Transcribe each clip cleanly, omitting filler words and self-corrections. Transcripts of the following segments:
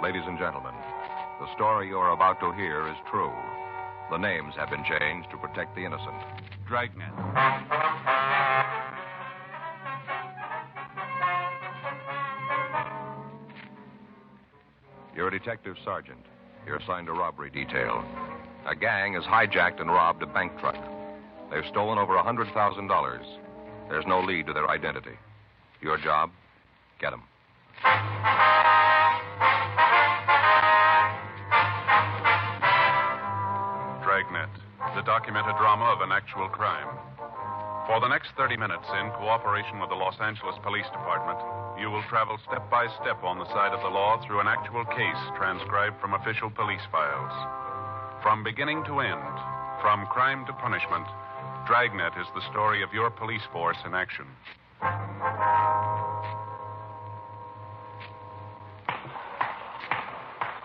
Ladies and gentlemen, the story you are about to hear is true. The names have been changed to protect the innocent. Dragnet. You're a detective sergeant. You're assigned to robbery detail. A gang has hijacked and robbed a bank truck. They've stolen over $100,000. There's no lead to their identity. Your job? Get them. Dragnet, the documented drama of an actual crime. For the next 30 minutes, in cooperation with the Los Angeles Police Department, you will travel step by step on the side of the law through an actual case transcribed from official police files. From beginning to end, from crime to punishment, Dragnet is the story of your police force in action.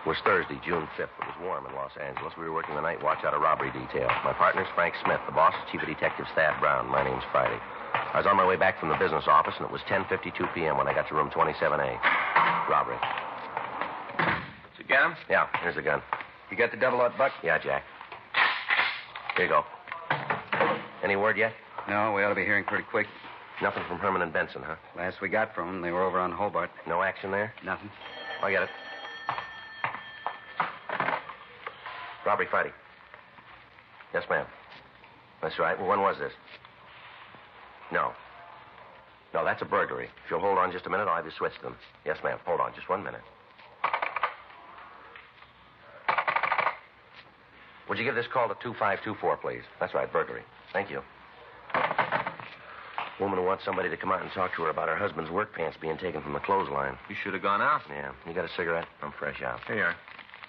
It was Thursday, June 5th. It was warm in Los Angeles. We were working the night watch out of robbery detail. My partner's Frank Smith. The boss is Chief of Detectives Thad Brown. My name's Friday. I was on my way back from the business office, and it was 10:52 p.m. when I got to room 27A. Robbery. Did you get him? Yeah, here's the gun. You got the double-aught buck? Yeah, Jack. Here you go. Any word yet? No, we ought to be hearing pretty quick. Nothing from Herman and Benson, huh? Last we got from them, they were over on Hobart. No action there? Nothing. I get it. Robbery Friday. Yes, ma'am. That's right. Well, when was this? No. No, that's a burglary. If you'll hold on just a minute, I'll have you switch them. Yes, ma'am. Hold on just 1 minute. Would you give this call to 2524, please? That's right, burglary. Thank you. Woman wants somebody to come out and talk to her about her husband's work pants being taken from the clothesline. You should have gone out. Yeah. You got a cigarette? I'm fresh out. Here you are.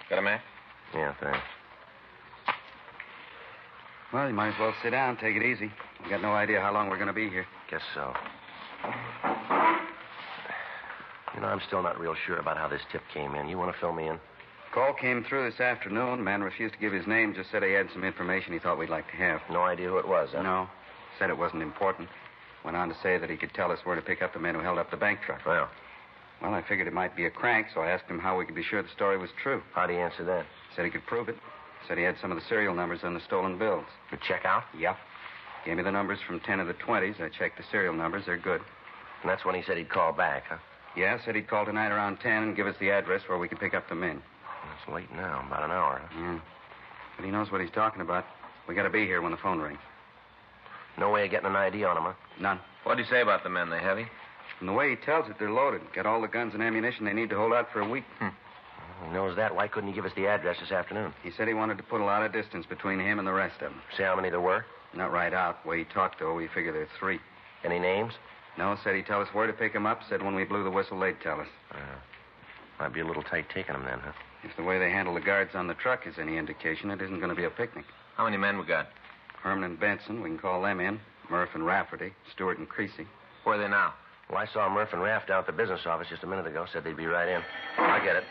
Got a match? Yeah, thanks. Well, you might as well sit down, take it easy. We got no idea how long we're going to be here. Guess so. You know, I'm still not real sure about how this tip came in. You want to fill me in? Call came through this afternoon. Man refused to give his name, just said he had some information he thought we'd like to have. No idea who it was, huh? No. Said it wasn't important. Went on to say that he could tell us where to pick up the men who held up the bank truck. Well, I figured it might be a crank, so I asked him how we could be sure the story was true. how'd he answer that? Said he could prove it. Said he had some of the serial numbers on the stolen bills. You check out? Yep. Gave me the numbers from 10 of the 20s. I checked the serial numbers. They're good. And that's when he said he'd call back, huh? Yeah, said he'd call tonight around 10 and give us the address where we could pick up the men. It's late now, about an hour, huh? Yeah. But he knows what he's talking about. We got to be here when the phone rings. No way of getting an ID on him, huh? None. What'd he say about the men? They heavy? From the way he tells it, they're loaded. Got all the guns and ammunition they need to hold out for a week. He knows that. Why couldn't he give us the address this afternoon? He said he wanted to put a lot of distance between him and the rest of them. Say how many there were? Not right out. The way he talked, though, we figure there's 3. Any names? No, said he'd tell us where to pick them up. Said when we blew the whistle, they'd tell us. Might be a little tight taking them then, huh? If the way they handle the guards on the truck is any indication, it isn't going to be a picnic. How many men we got? Herman and Benson, we can call them in. Murph and Rafferty, Stewart and Creasy. Where are they now? Well, I saw Murph and Raff down at the business office just a minute ago. Said they'd be right in. I get it.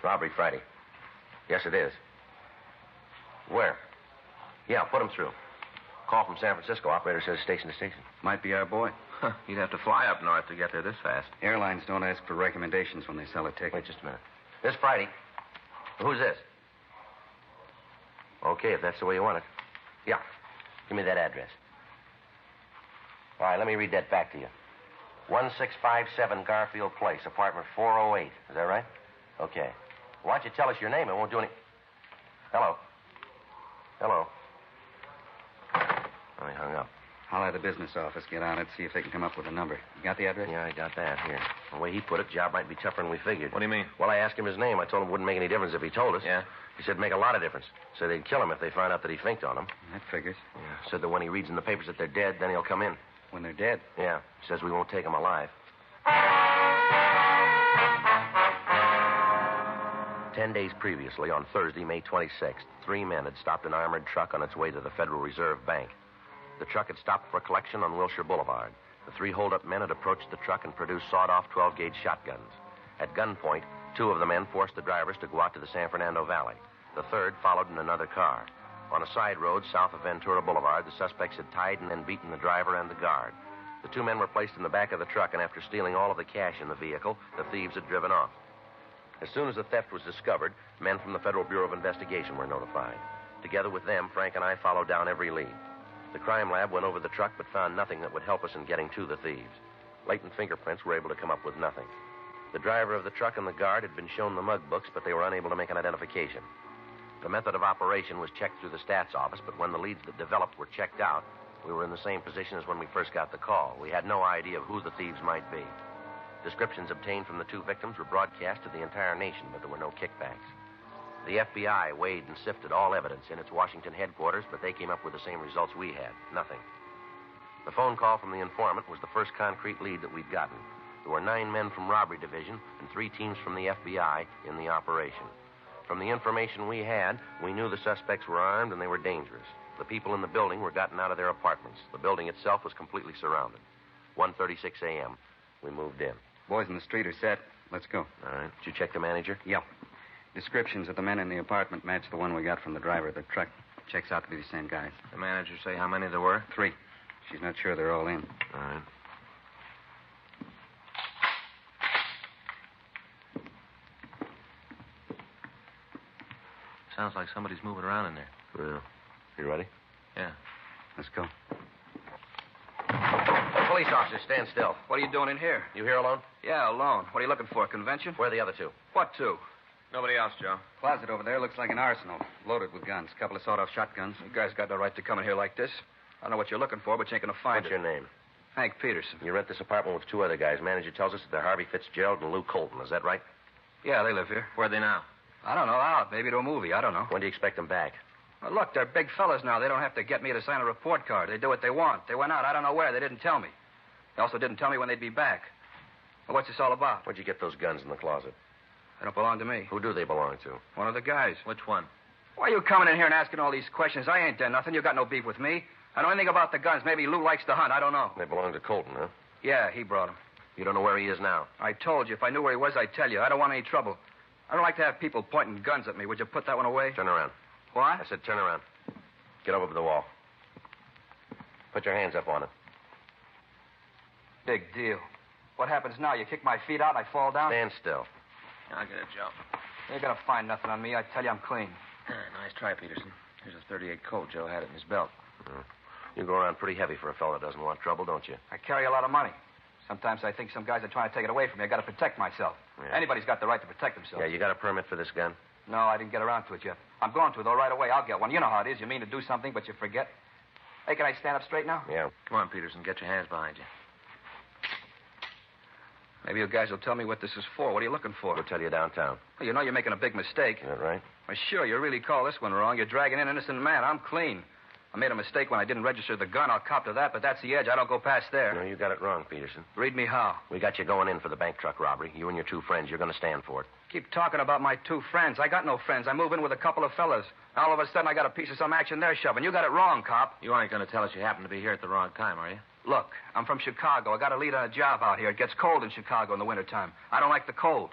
Robbery Friday. Yes, it is. Where? Yeah, put him through. Call from San Francisco. Operator says station to station. Might be our boy. Huh, you'd have to fly up north to get there this fast. Airlines don't ask for recommendations when they sell a ticket. Wait just a minute. This Friday. Who's this? Okay, if that's the way you want it. Yeah. Give me that address. All right, let me read that back to you. 1657 Garfield Place, apartment 408. Is that right? Okay. Why don't you tell us your name? It won't do any... Hello. Hello. Oh, he hung up. I'll have the business office get on it, see if they can come up with a number. You got the address? Yeah, I got that. Here. The way he put it, job might be tougher than we figured. What do you mean? Well, I asked him his name. I told him it wouldn't make any difference if he told us. Yeah? He said it'd make a lot of difference. Said they'd kill him if they found out that he finked on them. That figures. Yeah. Said that when he reads in the papers that they're dead, then he'll come in. When they're dead? Yeah. Says we won't take him alive. 10 days previously, on Thursday, May 26th, 3 men had stopped an armored truck on its way to the Federal Reserve Bank. The truck had stopped for a collection on Wilshire Boulevard. The 3 hold-up men had approached the truck and produced sawed-off 12-gauge shotguns. At gunpoint, 2 of the men forced the drivers to go out to the San Fernando Valley. The third followed in another car. On a side road south of Ventura Boulevard, the suspects had tied and then beaten the driver and the guard. The two men were placed in the back of the truck, and after stealing all of the cash in the vehicle, the thieves had driven off. As soon as the theft was discovered, men from the Federal Bureau of Investigation were notified. Together with them, Frank and I followed down every lead. The crime lab went over the truck but found nothing that would help us in getting to the thieves. Latent fingerprints were able to come up with nothing. The driver of the truck and the guard had been shown the mug books, but they were unable to make an identification. The method of operation was checked through the stats office, but when the leads that developed were checked out, we were in the same position as when we first got the call. We had no idea of who the thieves might be. Descriptions obtained from the two victims were broadcast to the entire nation, but there were no kickbacks. The FBI weighed and sifted all evidence in its Washington headquarters, but they came up with the same results we had. Nothing. The phone call from the informant was the first concrete lead that we'd gotten. There were 9 men from Robbery Division and 3 teams from the FBI in the operation. From the information we had, we knew the suspects were armed and they were dangerous. The people in the building were gotten out of their apartments. The building itself was completely surrounded. 1:36 a.m. We moved in. Boys in the street are set. Let's go. All right. Did you check the manager? Yep. Descriptions of the men in the apartment match the one we got from the driver of the truck. Checks out to be the same guys. The manager say how many there were? 3. She's not sure they're all in. All right. Sounds like somebody's moving around in there. Well, you ready? Yeah. Let's go. Police officers, stand still. What are you doing in here? You here alone? Yeah, alone. What are you looking for, a convention? Where are the other 2? What two? Nobody else, Joe. Closet over there looks like an arsenal, loaded with guns. A couple of sawed-off shotguns. You guys got no right to come in here like this. I don't know what you're looking for, but you ain't going to find What's it. your name? Hank Peterson. You rent this apartment with 2 other guys. Manager tells us that they're Harvey Fitzgerald and Lou Colton. Is that right? Yeah, they live here. Where are they now? I don't know, out. Maybe to a movie. I don't know. When do you expect them back? Well, look, they're big fellas now. They don't have to get me to sign a report card. They do what they want. They went out. I don't know where. They didn't tell me. They also didn't tell me when they'd be back. Well, what's this all about? Where'd you get those guns in the closet? They don't belong to me. Who do they belong to? One of the guys. Which one? Why are you coming in here and asking all these questions? I ain't done nothing. You got no beef with me. I know anything about the guns. Maybe Lou likes to hunt. I don't know. They belong to Colton, huh? Yeah, he brought them. You don't know where he is now? I told you. If I knew where he was, I'd tell you. I don't want any trouble. I don't like to have people pointing guns at me. Would you put that one away? Turn around. What? I said turn around. Get over to the wall. Put your hands up on it. Big deal. What happens now? You kick my feet out and I fall down? Stand still. I'll get it, Joe. You ain't gonna find nothing on me. I tell you, I'm clean. Nice try, Peterson. Here's a .38 Colt. Joe had it in his belt. You go around pretty heavy for a fellow that doesn't want trouble, don't you? I carry a lot of money. Sometimes I think some guys are trying to take it away from me. I gotta protect myself. Yeah. Anybody's got the right to protect themselves. Yeah, you got a permit for this gun? No, I didn't get around to it yet. I'm going to, though, right away. I'll get one. You know how it is. You mean to do something, but you forget. Hey, can I stand up straight now? Yeah. Come on, Peterson. Get your hands behind you. Maybe you guys will tell me what this is for. What are you looking for? We'll tell you downtown. Well, you know you're making a big mistake. Is that right? Well, sure, you really call this one wrong. You're dragging in an innocent man. I'm clean. I made a mistake when I didn't register the gun. I'll cop to that, but that's the edge. I don't go past there. No, you got it wrong, Peterson. Read me how. We got you going in for the bank truck robbery. You and your 2 friends, you're going to stand for it. Keep talking about my 2 friends. I got no friends. I move in with a couple of fellas. All of a sudden, I got a piece of some action they're shoving. You got it wrong, cop. You aren't going to tell us you happen to be here at the wrong time, are you? Look, I'm from Chicago. I got a lead on a job out here. It gets cold in Chicago in the wintertime. I don't like the cold.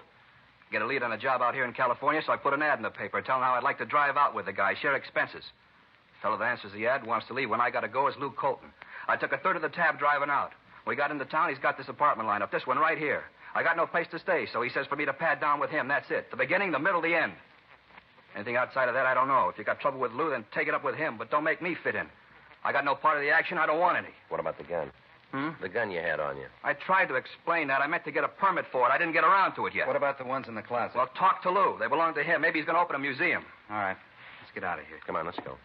Get a lead on a job out here in California, so I put an ad in the paper telling how I'd like to drive out with the guy, share expenses. The fellow that answers the ad wants to leave. When I got to go is Lou Colton. I took a third of the tab driving out. We got into town. He's got this apartment lined up, this one right here. I got no place to stay, so he says for me to pad down with him. That's it. The beginning, the middle, the end. Anything outside of that, I don't know. If you got trouble with Lou, then take it up with him, but don't make me fit in. I got no part of the action. I don't want any. What about the gun? The gun you had on you. I tried to explain that. I meant to get a permit for it. I didn't get around to it yet. What about the ones in the closet? Well, talk to Lou. They belong to him. Maybe he's going to open a museum. All right. Let's get out of here. Come on, let's go.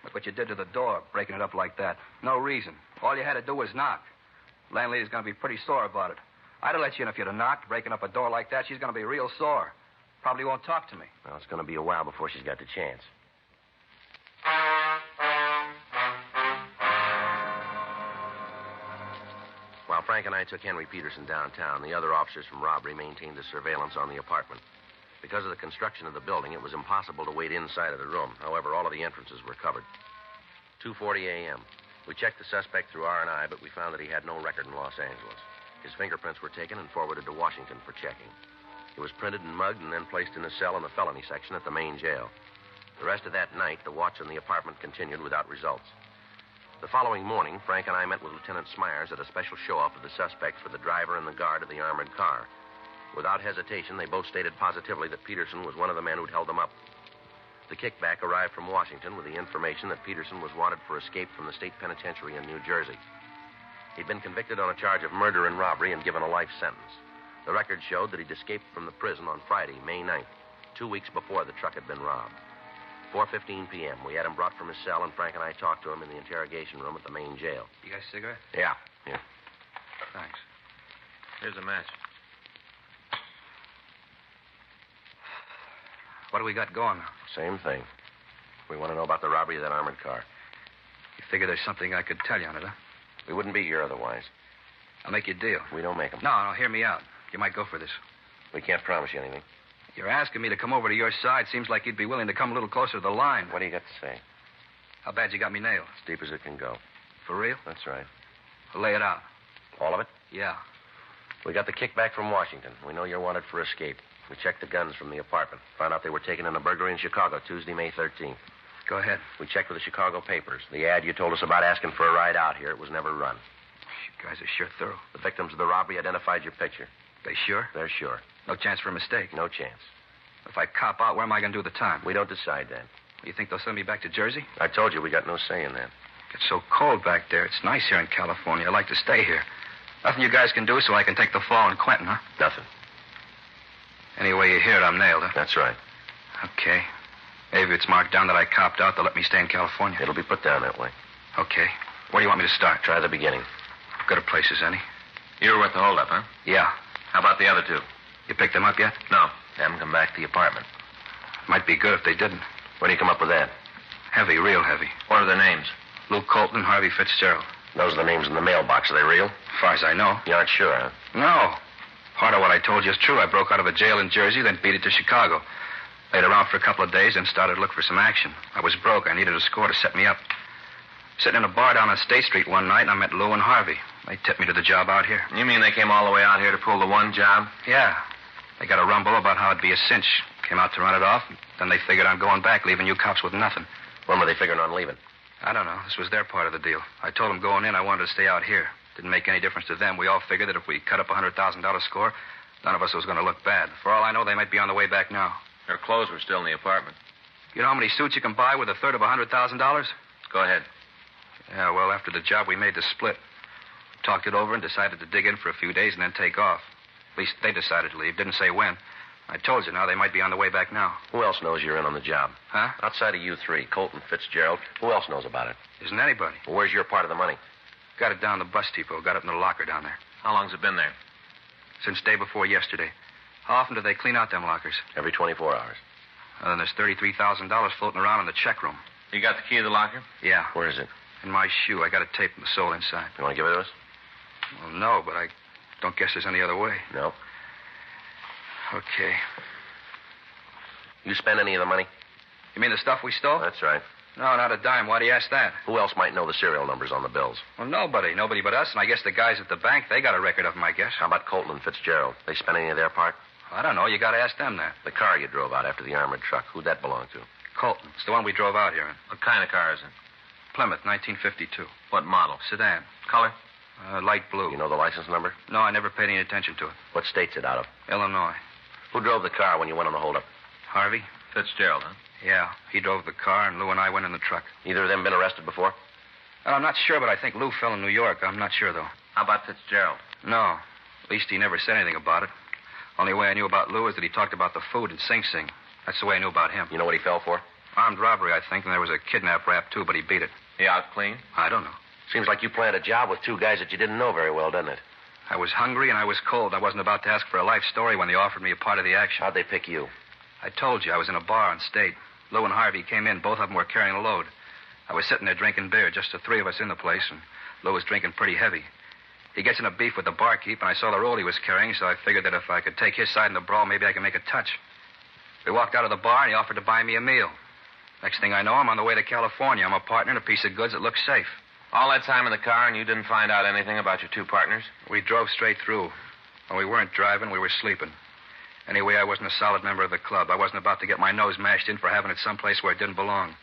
Look what you did to the door, breaking it up like that. No reason. All you had to do was knock. Landlady's going to be pretty sore about it. I'd have let you in if you'd have knocked. Breaking up a door like that, she's going to be real sore. Probably won't talk to me. Well, it's going to be a while before she's got the chance. While Frank and I took Henry Peterson downtown, the other officers from robbery maintained a surveillance on the apartment. Because of the construction of the building, it was impossible to wait inside of the room. However, all of the entrances were covered. 2:40 a.m. We checked the suspect through R&I, but we found that he had no record in Los Angeles. His fingerprints were taken and forwarded to Washington for checking. He was printed and mugged and then placed in a cell in the felony section at the main jail. The rest of that night, the watch on the apartment continued without results. The following morning, Frank and I met with Lieutenant Smyers at a special show-off of the suspects for the driver and the guard of the armored car. Without hesitation, they both stated positively that Peterson was one of the men who'd held them up. The kickback arrived from Washington with the information that Peterson was wanted for escape from the state penitentiary in New Jersey. He'd been convicted on a charge of murder and robbery and given a life sentence. The record showed that he'd escaped from the prison on Friday, May 9th, 2 weeks before the truck had been robbed. 4:15 p.m. We had him brought from his cell, and Frank and I talked to him in the interrogation room at the main jail. You guys a cigarette? Yeah. Here. Thanks. Here's a match. What do we got going now? Same thing. We want to know about the robbery of that armored car. You figure there's something I could tell you on it, huh? We wouldn't be here otherwise. I'll make you a deal. We don't make them. No, hear me out. You might go for this. We can't promise you anything. You're asking me to come over to your side. Seems like you'd be willing to come a little closer to the line. What do you got to say? How bad you got me nailed? As deep as it can go. For real? That's right. Well, lay it out. All of it? Yeah. We got the kickback from Washington. We know you're wanted for escape. We checked the guns from the apartment. Found out they were taken in a burglary in Chicago Tuesday, May 13th. Go ahead. We checked with the Chicago papers. The ad you told us about asking for a ride out here, it was never run. You guys are sure thorough. The victims of the robbery identified your picture. They sure? They're sure. No chance for a mistake? No chance. If I cop out, where am I going to do the time? We don't decide that. You think they'll send me back to Jersey? I told you we got no say in that. It's so cold back there. It's nice here in California. I like to stay here. Nothing you guys can do so I can take the fall in Quentin, huh? Nothing. Anyway, you hear it, I'm nailed, huh? That's right. Okay. Maybe it's marked down that I copped out. They'll let me stay in California. It'll be put down that way. Okay. Where do you want me to start? Try the beginning. Good a places, any? You were with the holdup, huh? Yeah. How about the other two? You picked them up yet? No. They haven't come back to the apartment. Might be good if they didn't. When do you come up with that? Heavy, real heavy. What are their names? Lou Colton, Harvey Fitzgerald. Those are the names in the mailbox. Are they real? As far as I know. You aren't sure, huh? No. Part of what I told you is true. I broke out of a jail in Jersey, then beat it to Chicago. Laid around for a couple of days, then started to look for some action. I was broke. I needed a score to set me up. Sitting in a bar down on State Street one night, and I met Lou and Harvey. They tipped me to the job out here. You mean they came all the way out here to pull the one job? Yeah. They got a rumble about how it'd be a cinch. Came out to run it off. Then they figured on going back, leaving you cops with nothing. When were they figuring on leaving? I don't know. This was their part of the deal. I told them going in I wanted to stay out here. Didn't make any difference to them. We all figured that if we cut up a $100,000 score, none of us was going to look bad. For all I know, they might be on the way back now. Their clothes were still in the apartment. You know how many suits you can buy with a third of $100,000? Go ahead. Yeah, well, after the job, we made the split. Talked it over and decided to dig in for a few days and then take off. At least they decided to leave. Didn't say when. I told you now they might be on the way back now. Who else knows you're in on the job? Huh? Outside of you three, Colton, Fitzgerald, who else knows about it? Isn't anybody. Well, where's your part of the money? Got it down the bus depot. Got it in the locker down there. How long's it been there? Since day before yesterday. How often do they clean out them lockers? Every 24 hours. Then there's $33,000 floating around in the check room. You got the key to the locker? Yeah. Where is it? In my shoe. I got it taped in the sole inside. You want to give it to us? Well, no, but I don't guess there's any other way. No. Okay. You spend any of the money? You mean the stuff we stole? That's right. No, not a dime. Why do you ask that? Who else might know the serial numbers on the bills? Well, nobody. Nobody but us, and I guess the guys at the bank, they got a record of them, I guess. How about Colton and Fitzgerald? They spend any of their part? I don't know. You got to ask them that. The car you drove out after the armored truck, who'd that belong to? Colton. It's the one we drove out here in. What kind of car is it? Plymouth, 1952. What model? Sedan. Color? Light blue. You know the license number? No, I never paid any attention to it. What state's it out of? Illinois. Who drove the car when you went on the holdup? Harvey? Fitzgerald, huh? Yeah, he drove the car, and Lou and I went in the truck. Either of them been arrested before? I'm not sure, but I think Lou fell in New York. I'm not sure, though. How about Fitzgerald? No. At least he never said anything about it. Only way I knew about Lou is that he talked about the food in Sing Sing. That's the way I knew about him. You know what he fell for? Armed robbery, I think, and there was a kidnap rap, too, but he beat it. He out clean? I don't know. Seems like you planned a job with two guys that you didn't know very well, doesn't it? I was hungry and I was cold. I wasn't about to ask for a life story when they offered me a part of the action. How'd they pick you? I told you I was in a bar on State. Lou and Harvey came in. Both of them were carrying a load. I was sitting there drinking beer, just the three of us in the place, and Lou was drinking pretty heavy. He gets in a beef with the barkeep, and I saw the roll he was carrying, so I figured that if I could take his side in the brawl, maybe I could make a touch. We walked out of the bar, and he offered to buy me a meal. Next thing I know, I'm on the way to California. I'm a partner in a piece of goods that looks safe. All that time in the car, and you didn't find out anything about your two partners? We drove straight through. When we weren't driving, we were sleeping. Anyway, I wasn't a solid member of the club. I wasn't about to get my nose mashed in for having it someplace where it didn't belong.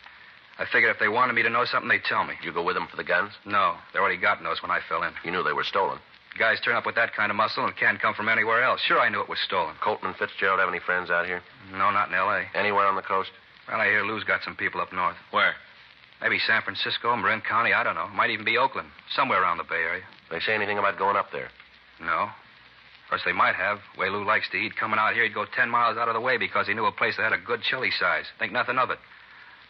I figured if they wanted me to know something, they'd tell me. Did you go with them for the guns? No, they already got those when I fell in. You knew they were stolen. Guys turn up with that kind of muscle and can't come from anywhere else. Sure, I knew it was stolen. Colton and Fitzgerald have any friends out here? No, not in L.A. Anywhere on the coast? Well, I hear Lou's got some people up north. Where? Maybe San Francisco, Marin County, I don't know. Might even be Oakland. Somewhere around the Bay Area. They say anything about going up there? No. Of course, they might have. The way Lou likes to eat, coming out here, he'd go 10 miles out of the way because he knew a place that had a good chili size. Think nothing of it.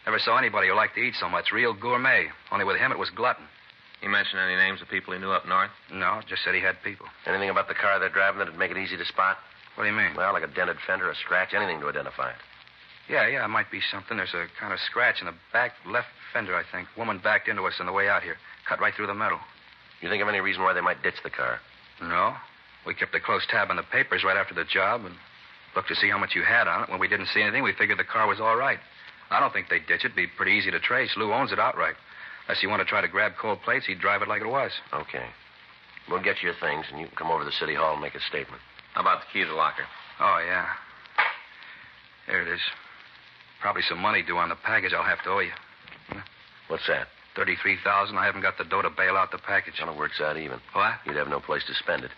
Never saw anybody who liked to eat so much. Real gourmet. Only with him, it was glutton. He mentioned any names of people he knew up north? No, just said he had people. Anything about the car they're driving that'd make it easy to spot? What do you mean? Well, like a dented fender, a scratch, anything to identify it. Yeah, it might be something. There's a kind of scratch in the back left fender, I think. Woman backed into us on the way out here. Cut right through the metal. You think of any reason why they might ditch the car? No. We kept a close tab on the papers right after the job and looked to see how much you had on it. When we didn't see anything, we figured the car was all right. I don't think they'd ditch it. It'd be pretty easy to trace. Lou owns it outright. Unless you want to try to grab cold plates, he'd drive it like it was. Okay. We'll get you your things, and you can come over to the city hall and make a statement. How about the key to the locker? Oh, yeah. There it is. Probably some money due on the package I'll have to owe you. What's that? $33,000. I haven't got the dough to bail out the package. Well, it works out even. What? You'd have no place to spend it.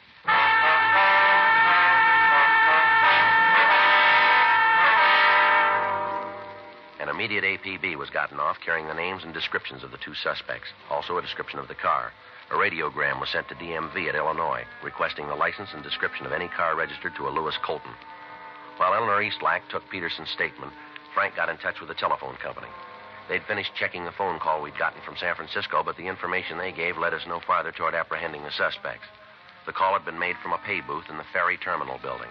An immediate APB was gotten off carrying the names and descriptions of the two suspects, also a description of the car. A radiogram was sent to DMV at Illinois, requesting the license and description of any car registered to a Lewis Colton. While Eleanor Eastlack took Peterson's statement, Frank got in touch with the telephone company. They'd finished checking the phone call we'd gotten from San Francisco, but the information they gave led us no farther toward apprehending the suspects. The call had been made from a pay booth in the ferry terminal building.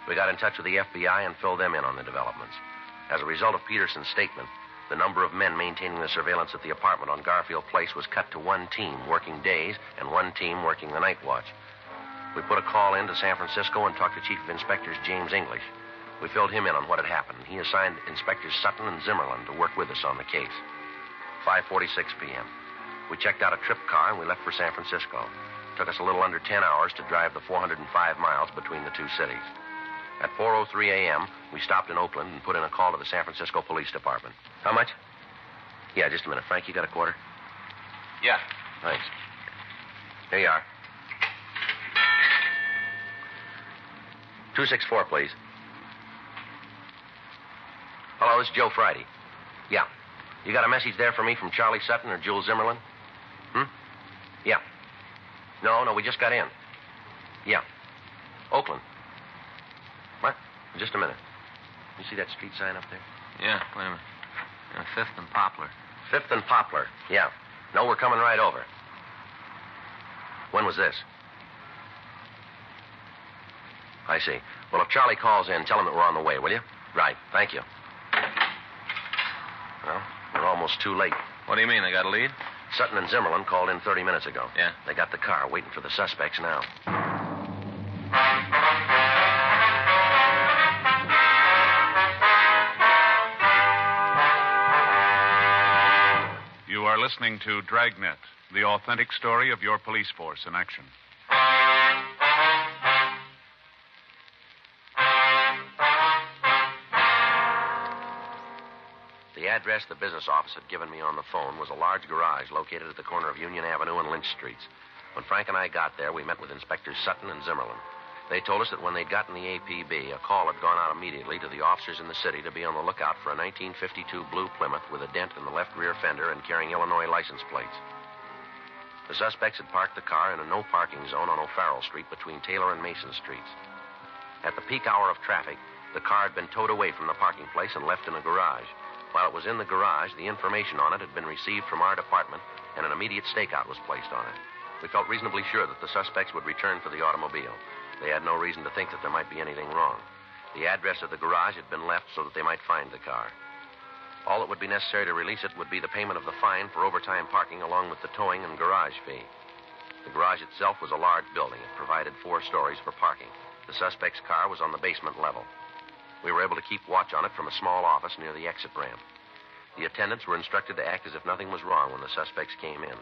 We got in touch with the FBI and filled them in on the developments. As a result of Peterson's statement, the number of men maintaining the surveillance at the apartment on Garfield Place was cut to one team working days and one team working the night watch. We put a call in to San Francisco and talked to Chief of Inspectors James English. We filled him in on what had happened. He assigned Inspectors Sutton and Zimmerlin to work with us on the case. 5:46 p.m. We checked out a trip car and we left for San Francisco. It took us a little under 10 hours to drive the 405 miles between the two cities. At 4:03 a.m., we stopped in Oakland and put in a call to the San Francisco Police Department. How much? Yeah, just a minute. Frank, you got a quarter? Yeah. Thanks. Here you are. 264, please. Hello, this is Joe Friday. Yeah. You got a message there for me from Charlie Sutton or Jules Zimmerlin? Yeah. No, we just got in. Yeah. Oakland. What? Just a minute. You see that street sign up there? Yeah, wait a minute. 5th and Poplar. 5th and Poplar. Yeah. No, we're coming right over. When was this? I see. Well, if Charlie calls in, tell him that we're on the way, will you? Right. Thank you. Well, we're almost too late. What do you mean, they got a lead? Sutton and Zimmerlin called in 30 minutes ago. Yeah? They got the car waiting for the suspects now. You are listening to Dragnet, the authentic story of your police force in action. The address the business office had given me on the phone was a large garage located at the corner of Union Avenue and Lynch Streets. When Frank and I got there, we met with Inspectors Sutton and Zimmerlin. They told us that when they'd gotten the APB, a call had gone out immediately to the officers in the city to be on the lookout for a 1952 blue Plymouth with a dent in the left rear fender and carrying Illinois license plates. The suspects had parked the car in a no-parking zone on O'Farrell Street between Taylor and Mason Streets. At the peak hour of traffic, the car had been towed away from the parking place and left in a garage. While it was in the garage, the information on it had been received from our department, and an immediate stakeout was placed on it. We felt reasonably sure that the suspects would return for the automobile. They had no reason to think that there might be anything wrong. The address of the garage had been left so that they might find the car. All that would be necessary to release it would be the payment of the fine for overtime parking along with the towing and garage fee. The garage itself was a large building. It provided 4 stories for parking. The suspect's car was on the basement level. We were able to keep watch on it from a small office near the exit ramp. The attendants were instructed to act as if nothing was wrong when the suspects came in.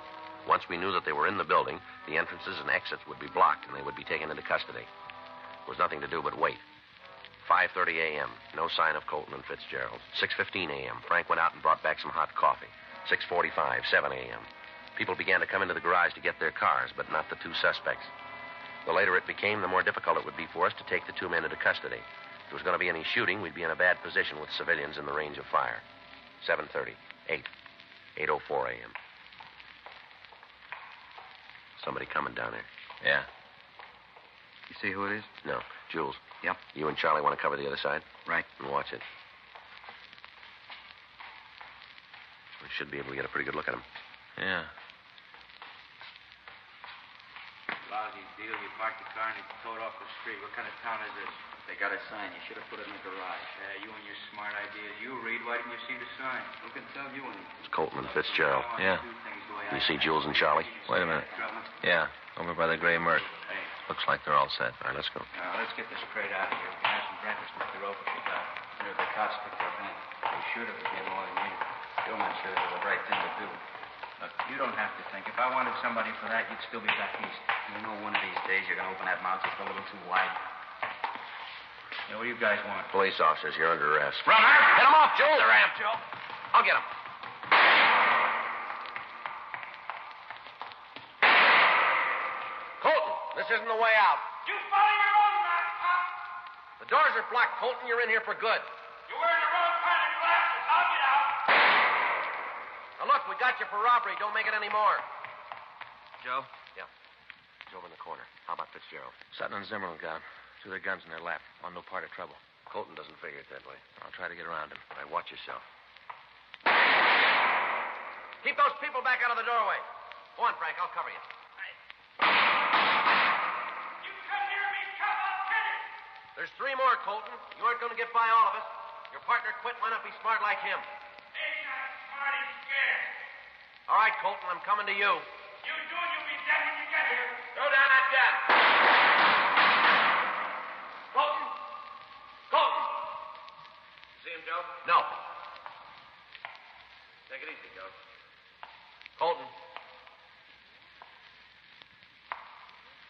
Once we knew that they were in the building, the entrances and exits would be blocked and they would be taken into custody. There was nothing to do but wait. 5:30 a.m. No sign of Colton and Fitzgerald. 6:15 a.m. Frank went out and brought back some hot coffee. 6:45, 7 a.m. People began to come into the garage to get their cars, but not the two suspects. The later it became, the more difficult it would be for us to take the two men into custody. If there was going to be any shooting, we'd be in a bad position with civilians in the range of fire. 7:30, 8:04 a.m. Somebody coming down there. Yeah. You see who it is? No. Jules. Yep. You and Charlie want to cover the other side? Right. And watch it. We should be able to get a pretty good look at him. Yeah. Lousy deal. You parked the car and you towed off the street. What kind of town is this? They got a sign. You should have put it in the garage. Yeah, you and your smart ideas. You read. Why didn't you see the sign? Who can tell you anything? It's Colton and Fitzgerald. Yeah. You see Jules and Charlie? Wait a minute. Yeah, over by the gray Merc. Hey, Looks like they're all set. All right, let's go. now, let's get this crate out of here. We can have some breakfast with the rope if you got it. Here, the cops picked up in. They should have given more than needed. Gilman said it was the right thing to do. Look, you don't have to think. If I wanted somebody for that, you'd still be back east. You know one of these days you're going to open that mouth just a little too wide. Yeah, what do you guys want? Police officers, you're under arrest. Runner! Hit him off, Jules! The ramp, Joe. I'll get him. Colton, this isn't the way out. You follow your own map, Pop. The doors are blocked, Colton. You're in here for good. You're wearing the wrong kind of glasses. I'll get out. Now, look, we got you for robbery. Don't make it any more. Joe? Yeah. He's over in the corner. How about Fitzgerald? Sutton and Zimmerman got him. Two of their guns in their lap. On no part of trouble. Colton doesn't figure it that way. I'll try to get around him. All right, watch yourself. Keep those people back out of the doorway. Go on, Frank. I'll cover you. You come near me, Chuck, I'll kill you. There's three more, Colton. You aren't going to get by all of us. Your partner quit. Why not be smart like him? He's not smart, he's scared. All right, Colton, I'm coming to you. You do and you'll be dead when you get here. Throw down that gun. Colton? Colton! See him, Joe? No. Take it easy, Joe. Colton.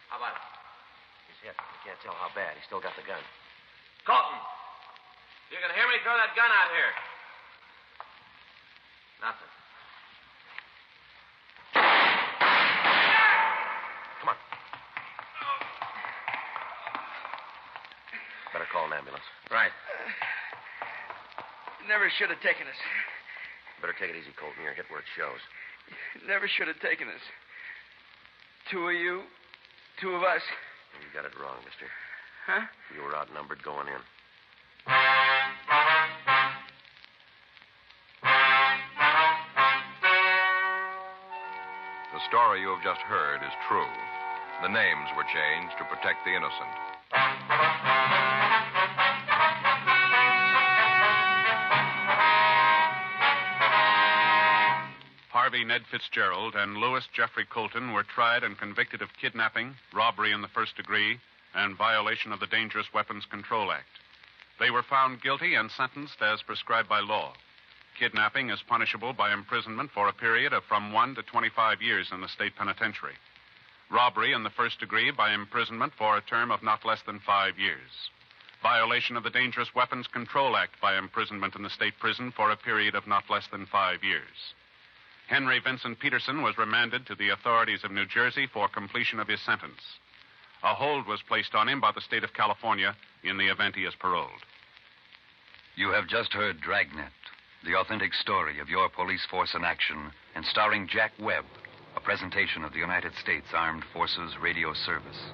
How about it? He's hit. You can't tell how bad. He's still got the gun. Colton! You can hear me? Throw that gun out here. Nothing. Come on. Better call an ambulance. Right. Never should have taken us. Better take it easy, Colton. You're hit where it shows. Never should have taken us. Two of you, two of us. You got it wrong, mister. Huh? You were outnumbered going in. The story you have just heard is true. The names were changed to protect the innocent. Harvey Ned Fitzgerald and Louis Jeffrey Colton were tried and convicted of kidnapping, robbery in the first degree, and violation of the Dangerous Weapons Control Act. They were found guilty and sentenced as prescribed by law. Kidnapping is punishable by imprisonment for a period of from 1 to 25 years in the state penitentiary. Robbery in the first degree by imprisonment for a term of not less than 5 years. Violation of the Dangerous Weapons Control Act by imprisonment in the state prison for a period of not less than 5 years. Henry Vincent Peterson was remanded to the authorities of New Jersey for completion of his sentence. A hold was placed on him by the state of California in the event he is paroled. You have just heard Dragnet, the authentic story of your police force in action, and starring Jack Webb, a presentation of the United States Armed Forces Radio Service.